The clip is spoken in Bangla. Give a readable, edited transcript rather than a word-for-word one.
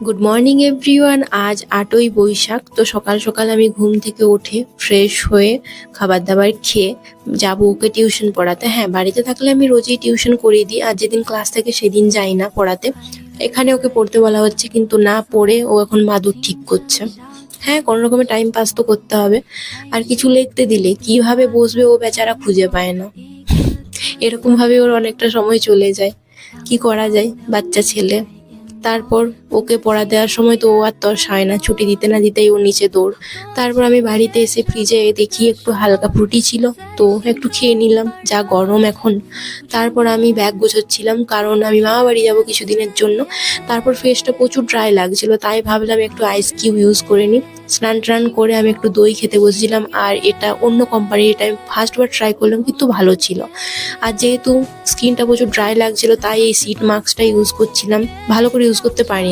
Good morning everyone. আজ ৮ই বৈশাখ। তো সকাল সকাল আমি ঘুম থেকে উঠে ফ্রেশ হয়ে খাবার দাবার খেয়ে যাবো ওকে টিউশন পড়াতে। হ্যাঁ, বাড়িতে থাকলে আমি রোজই টিউশন করিয়ে দিই, আর যেদিন ক্লাস থাকে সেদিন যাই না পড়াতে। এখানে ওকে পড়তে বলা হচ্ছে, কিন্তু না পড়ে ও এখন মাদুর ঠিক করছে। হ্যাঁ, কোনো রকমের টাইম পাস তো করতে হবে। আর কিছু লিখতে দিলে কিভাবে বসবে ও বেচারা খুঁজে পায় না। এরকম ভাবে ওর অনেকটা সময় চলে যায়। কি করা যায়, বাচ্চা ছেলে। তারপর ওকে পড়া দেওয়ার সময় তো ও আর তর সায় না, ছুটি দিতে না দিতেই ও নিচে দৌড়। তারপর আমি বাড়িতে এসে ফ্রিজে দেখি একটু হালকা ফ্রুটি ছিল, তো একটু খেয়ে নিলাম, যা গরম এখন। তারপর আমি ব্যাগ গোছাচ্ছিলাম, কারণ আমি মামা বাড়ি যাবো কিছুদিনের জন্য। তারপর ফেসটা প্রচুর ড্রাই লাগছিল, তাই ভাবলাম একটু আইস কিউব ইউজ করে নিই। স্নান টান করে আমি একটু দই খেতে বসেছিলাম, আর এটা অন্য কোম্পানির, এটা আমি ফার্স্টবার ট্রাই করলাম, কিন্তু ভালো ছিল। আর যেহেতু স্কিনটা প্রচুর ড্রাই লাগছিল, তাই এই সিট মাস্কটা ইউজ করছিলাম, ভালো করে ইউজ করতে পারিনি।